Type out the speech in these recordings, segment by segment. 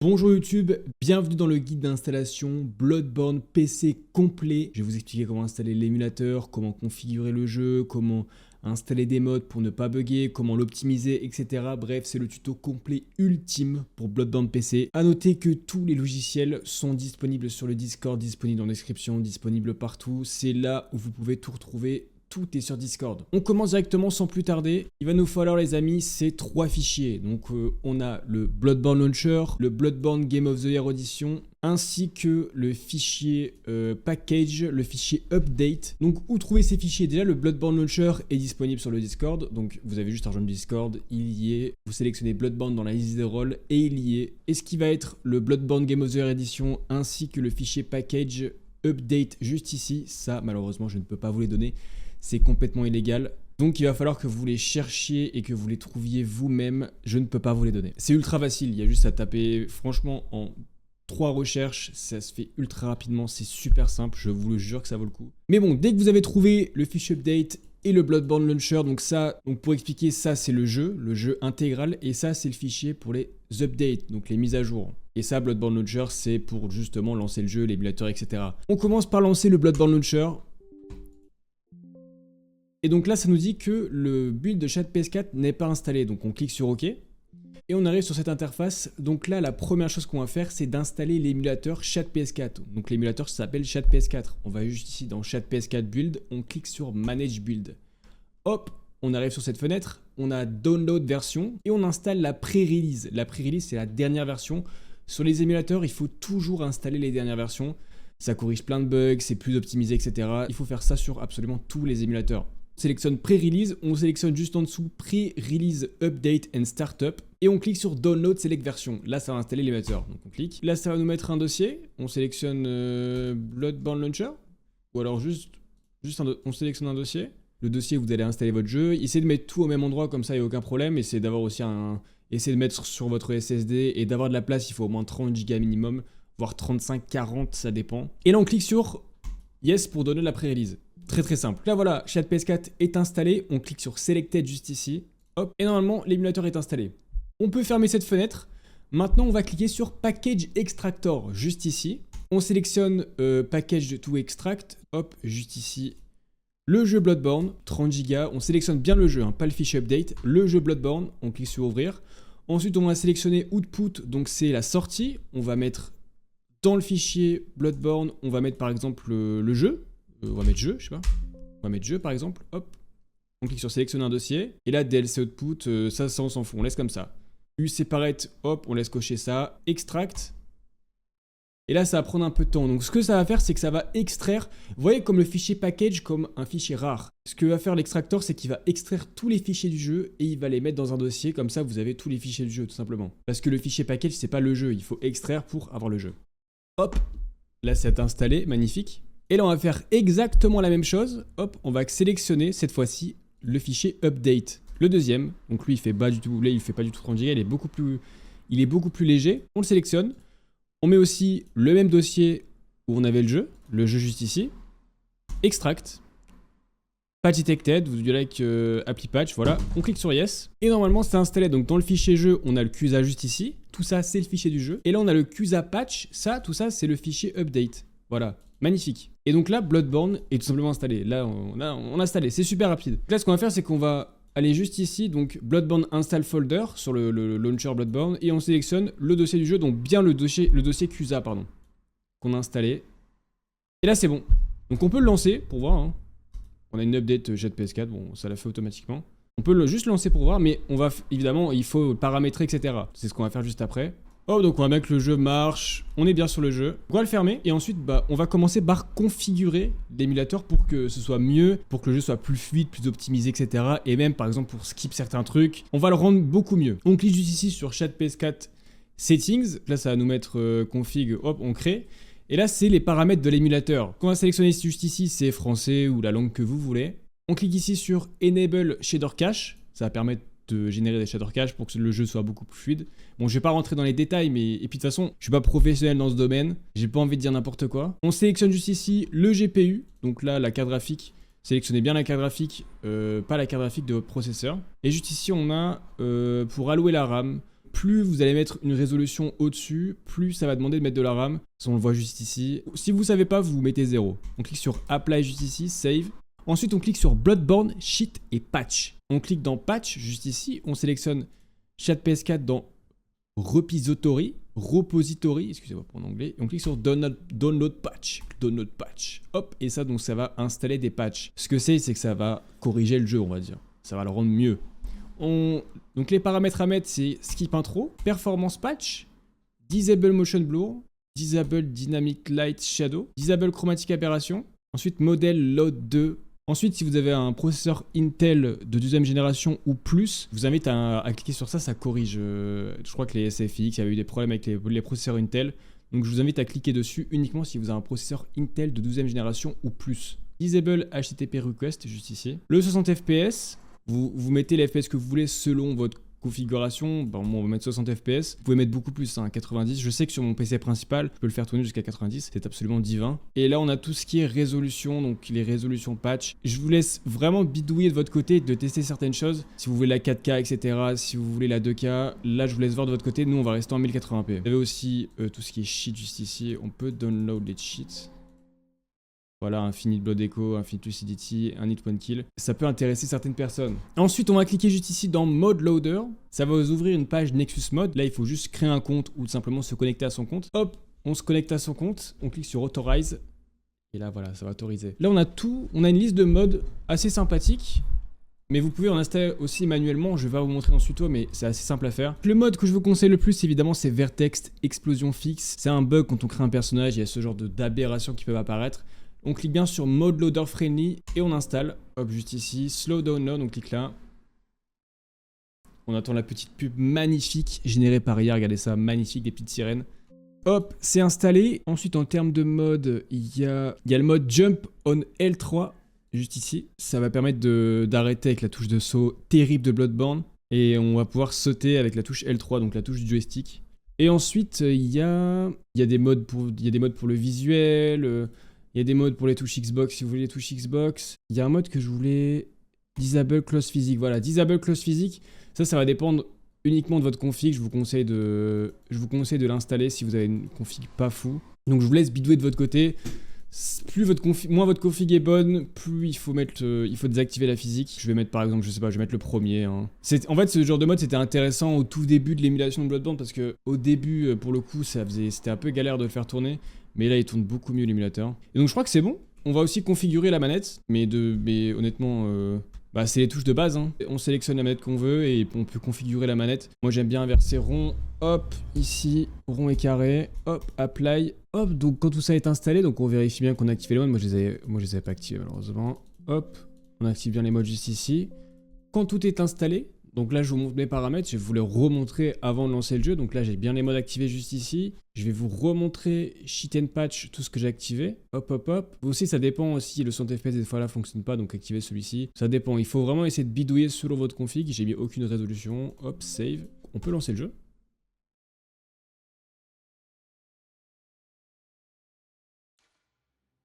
Bonjour YouTube, bienvenue dans le guide d'installation Bloodborne PC complet. Je vais vous expliquer comment installer l'émulateur, comment configurer le jeu, comment installer des mods pour ne pas bugger, comment l'optimiser, etc. Bref, c'est le tuto complet ultime pour Bloodborne PC. A noter que tous les logiciels sont disponibles sur le Discord, disponibles en description, disponibles partout. C'est là où vous pouvez tout retrouver. Tout est sur Discord. On commence directement sans plus tarder. Il va nous falloir les amis ces trois fichiers. Donc on a le Bloodborne Launcher, le Bloodborne Game of the Year Edition, ainsi que le fichier package, le fichier update. Donc où trouver ces fichiers? Déjà le Bloodborne Launcher est disponible sur le Discord. Donc vous avez juste à rejoindre le Discord, il y est. Vous sélectionnez Bloodborne dans la liste des rôles et il y est. Et ce qui va être le Bloodborne Game of the Year Edition, ainsi que le fichier package update juste ici. Ça malheureusement je ne peux pas vous les donner. C'est complètement illégal. Donc il va falloir que vous les cherchiez et que vous les trouviez vous-même. Je ne peux pas vous les donner. C'est ultra facile, il y a juste à taper franchement en 3 recherches. Ça se fait ultra rapidement, c'est super simple, je vous le jure que ça vaut le coup. Mais bon, dès que vous avez trouvé le fichier update et le Bloodborne Launcher, donc pour expliquer, ça c'est le jeu intégral, et ça c'est le fichier pour les updates, donc les mises à jour. Et ça, Bloodborne Launcher, c'est pour justement lancer le jeu, l'émulateur, etc. On commence par lancer le Bloodborne Launcher. Et donc là, ça nous dit que le build de ShadPS4 n'est pas installé. Donc on clique sur OK. Et on arrive sur cette interface. Donc là, la première chose qu'on va faire, c'est d'installer l'émulateur ShadPS4. Donc l'émulateur s'appelle ShadPS4. On va juste ici dans ShadPS4 Build. On clique sur Manage Build. Hop, on arrive sur cette fenêtre. On a Download version. Et on installe la pré-release. La pré-release, c'est la dernière version. Sur les émulateurs, il faut toujours installer les dernières versions. Ça corrige plein de bugs, c'est plus optimisé, etc. Il faut faire ça sur absolument tous les émulateurs. On sélectionne Pré-Release, on sélectionne juste en dessous Pré-Release Update and Startup et on clique sur Download Select Version. Là, ça va installer l'émulateur. Donc on clique. Là, ça va nous mettre un dossier. On sélectionne Bloodborne Launcher ou alors on sélectionne un dossier. Le dossier, vous allez installer votre jeu. Essayez de mettre tout au même endroit, comme ça, il n'y a aucun problème. Essayez d'avoir aussi essayez de mettre sur votre SSD et d'avoir de la place. Il faut au moins 30 Go minimum, voire 35, 40, ça dépend. Et là, on clique sur Yes pour donner la pré-release. Très très simple. Là voilà, ShadPS4 est installé, on clique sur Selected juste ici, hop, et normalement l'émulateur est installé. On peut fermer cette fenêtre. Maintenant on va cliquer sur Package Extractor juste ici. On sélectionne Package to Extract, hop, juste ici. Le jeu Bloodborne, 30 Go, on sélectionne bien le jeu, hein, pas le fichier update. Le jeu Bloodborne, on clique sur Ouvrir. Ensuite on va sélectionner Output, donc c'est la sortie. On va mettre dans le fichier Bloodborne, on va mettre par exemple le jeu. On va mettre jeu, je sais pas. On va mettre jeu par exemple, hop. On clique sur sélectionner un dossier. Et là, DLC output, ça on s'en fout, on laisse comme ça. Useparate, hop, on laisse cocher ça. Extract. Et là, ça va prendre un peu de temps. Donc ce que ça va faire, c'est que ça va extraire, vous voyez comme le fichier package, comme un fichier rare. Ce que va faire l'extractor, c'est qu'il va extraire tous les fichiers du jeu et il va les mettre dans un dossier. Comme ça, vous avez tous les fichiers du jeu, tout simplement. Parce que le fichier package, c'est pas le jeu. Il faut extraire pour avoir le jeu. Hop. Là, c'est installé, magnifique. Et là, on va faire exactement la même chose. Hop, on va sélectionner cette fois-ci le fichier update. Le deuxième, donc lui, il fait pas du tout, là, il fait pas du tout 30 Go, il est beaucoup plus léger. On le sélectionne. On met aussi le même dossier où on avait le jeu juste ici. Extract. Patch detected, vous like apply patch, voilà. On clique sur yes. Et normalement, c'est installé. Donc dans le fichier jeu, on a le CUSA juste ici. Tout ça, c'est le fichier du jeu. Et là, on a le CUSA patch. Tout ça, c'est le fichier update. Voilà. Magnifique. Et donc là, Bloodborne est tout simplement installé. Là, on a installé. C'est super rapide. Donc là, ce qu'on va faire, c'est qu'on va aller juste ici, donc Bloodborne Install Folder sur le launcher Bloodborne, et on sélectionne le dossier du jeu, donc bien le dossier CUSA, pardon, qu'on a installé. Et là, c'est bon. Donc on peut le lancer pour voir. Hein. On a une update ShadPS4, bon, ça l'a fait automatiquement. On peut juste le lancer pour voir, mais on va évidemment, il faut paramétrer, etc. C'est ce qu'on va faire juste après. Oh, donc on va mettre que le jeu marche, on est bien sur le jeu. On va le fermer et ensuite on va commencer par configurer l'émulateur pour que ce soit mieux, pour que le jeu soit plus fluide, plus optimisé, etc. Et même par exemple pour skip certains trucs, on va le rendre beaucoup mieux. On clique juste ici sur ShadPS4 Settings, là ça va nous mettre config, hop, on crée. Et là c'est les paramètres de l'émulateur. Qu'on va sélectionner juste ici, c'est français ou la langue que vous voulez. On clique ici sur Enable Shader Cache, ça va permettre de générer des shader cache pour que le jeu soit beaucoup plus fluide. Bon, je vais pas rentrer dans les détails, mais et puis de toute façon, je suis pas professionnel dans ce domaine, j'ai pas envie de dire n'importe quoi. On sélectionne juste ici le GPU, donc là la carte graphique. Sélectionnez bien la carte graphique, pas la carte graphique de votre processeur. Et juste ici, on a pour allouer la RAM, plus vous allez mettre une résolution au-dessus, plus ça va demander de mettre de la RAM. Ça, on le voit juste ici. Si vous savez pas, vous mettez 0. On clique sur Apply juste ici, Save. Ensuite, on clique sur Bloodborne, Cheat et Patch. On clique dans Patch juste ici. On sélectionne ChatPS4 dans Repository, excusez-moi pour l'anglais, et on clique sur Download Patch. Download Patch. Hop, et ça, donc ça va installer des patchs. Ce que c'est que ça va corriger le jeu, on va dire. Ça va le rendre mieux. Donc les paramètres à mettre, c'est Skip Intro, Performance Patch, Disable Motion Blur, Disable Dynamic Light Shadow, Disable Chromatic Aberration, ensuite Model Load 2. Ensuite, si vous avez un processeur Intel de deuxième génération ou plus, je vous invite à cliquer sur ça, ça corrige. Je crois que les SFX, il y avait eu des problèmes avec les processeurs Intel. Donc je vous invite à cliquer dessus uniquement si vous avez un processeur Intel de 12e génération ou plus. Disable HTTP Request, juste ici. Le 60 fps, vous mettez les FPS que vous voulez selon votre configuration. Bon, moi, on va mettre 60 fps. Vous pouvez mettre beaucoup plus, 90. Je sais que sur mon PC principal, je peux le faire tourner jusqu'à 90. C'est absolument divin. Et là, on a tout ce qui est résolution, donc les résolutions patch. Je vous laisse vraiment bidouiller de votre côté, de tester certaines choses. Si vous voulez la 4K, etc. Si vous voulez la 2K, là, je vous laisse voir de votre côté. Nous, on va rester en 1080p. Vous avez aussi tout ce qui est cheat juste ici. On peut download les cheats. Voilà, Infinite Blood Echo, Infinite Lucidity, un hit one kill. Ça peut intéresser certaines personnes. Ensuite, on va cliquer juste ici dans Mode Loader. Ça va vous ouvrir une page Nexus Mode. Là, il faut juste créer un compte ou simplement se connecter à son compte. Hop, on se connecte à son compte. On clique sur Authorize. Et là, voilà, ça va autoriser. Là, on a tout. On a une liste de modes assez sympathique. Mais vous pouvez en installer aussi manuellement. Je vais vous montrer en tuto, mais c'est assez simple à faire. Le mode que je vous conseille le plus, évidemment, c'est Vertex Explosion Fixe. C'est un bug quand on crée un personnage. Il y a ce genre d'aberrations qui peuvent apparaître. On clique bien sur Mode Loader Friendly et on installe. Hop, juste ici, Slow Download, on clique là. On attend la petite pub magnifique générée par IA, regardez ça, magnifique, des petites sirènes. Hop, c'est installé. Ensuite, en termes de mode, il y a le mode Jump on L3, juste ici. Ça va permettre d'arrêter avec la touche de saut terrible de Bloodborne. Et on va pouvoir sauter avec la touche L3, donc la touche du joystick. Et ensuite, il y a des modes pour le visuel. Il y a des modes pour les touches Xbox, si vous voulez les touches Xbox. Il y a un mode que je voulais... Disable Close Physique. Voilà, Disable Close Physique. Ça va dépendre uniquement de votre config. Je vous conseille de l'installer si vous avez une config pas fou. Donc je vous laisse bidouiller de votre côté. Moins votre config est bonne, plus il faut désactiver la physique. Je vais mettre par exemple, je sais pas, je vais mettre le premier. En fait, ce genre de mode, c'était intéressant au tout début de l'émulation de Bloodborne parce que au début, pour le coup, c'était un peu galère de le faire tourner. Mais là, il tourne beaucoup mieux l'émulateur. Et donc, je crois que c'est bon. On va aussi configurer la manette. Mais honnêtement, c'est les touches de base. Hein. On sélectionne la manette qu'on veut et on peut configurer la manette. Moi, j'aime bien inverser rond. Hop, ici, rond et carré. Hop, apply. Hop, donc quand tout ça est installé, donc on vérifie bien qu'on a activé les modes. Moi, je les avais pas activés, malheureusement. Hop, on active bien les modes juste ici. Quand tout est installé, donc là, je vous montre mes paramètres. Je vais vous les remontrer avant de lancer le jeu. Donc là, j'ai bien les modes activés juste ici. Je vais vous remontrer Cheat and Patch, tout ce que j'ai activé. Hop, hop, hop. Aussi, ça dépend aussi. Le 100 FPS, des fois, là, fonctionne pas. Donc, activez celui-ci. Ça dépend. Il faut vraiment essayer de bidouiller selon votre config. J'ai mis aucune résolution. Hop, save. On peut lancer le jeu.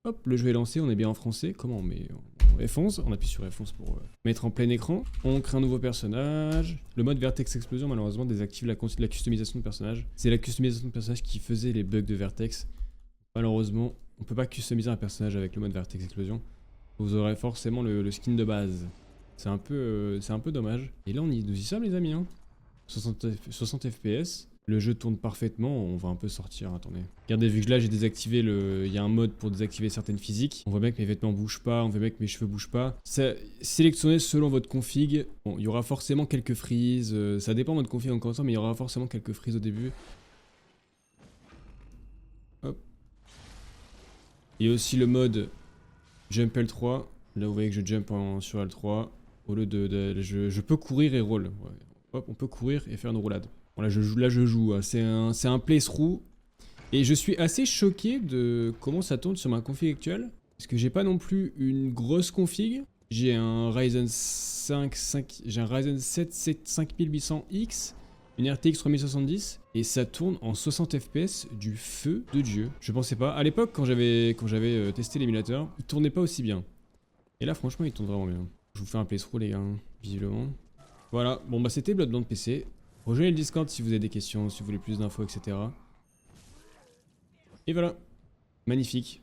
Hop, le jeu est lancé, on est bien en français. Comment on met F11, on appuie sur F11 pour mettre en plein écran. On crée un nouveau personnage. Le mode Vertex Explosion, malheureusement, désactive la customisation de personnage. C'est la customisation de personnage qui faisait les bugs de Vertex. Malheureusement, on peut pas customiser un personnage avec le mode Vertex Explosion. Vous aurez forcément le skin de base. C'est un peu dommage. Et là, nous y sommes, les amis. Hein. 60 FPS. Le jeu tourne parfaitement, on va un peu sortir, attendez. Regardez, vu que là j'ai désactivé il y a un mode pour désactiver certaines physiques. On voit bien que mes vêtements bougent pas, on voit bien que mes cheveux bougent pas. Sélectionnez selon votre config. Bon, il y aura forcément quelques freezes, ça dépend de votre config encore une fois, mais il y aura forcément quelques freezes au début. Hop. Et aussi le mode Jump L3. Là vous voyez que je jump sur L3. Au lieu je peux courir et roll. Ouais. Hop, on peut courir et faire une roulade. Bon, là je joue, c'est un playthrough et je suis assez choqué de comment ça tourne sur ma config actuelle parce que j'ai pas non plus une grosse config. J'ai un Ryzen 7 5800X, une RTX 3070 et ça tourne en 60 FPS du feu de Dieu. Je pensais pas, à l'époque quand j'avais testé l'émulateur, il tournait pas aussi bien. Et là franchement il tourne vraiment bien. Je vous fais un playthrough les gars, visiblement. Voilà, bon bah c'était Bloodborne PC. Rejoignez le Discord si vous avez des questions, si vous voulez plus d'infos, etc. Et voilà. Magnifique.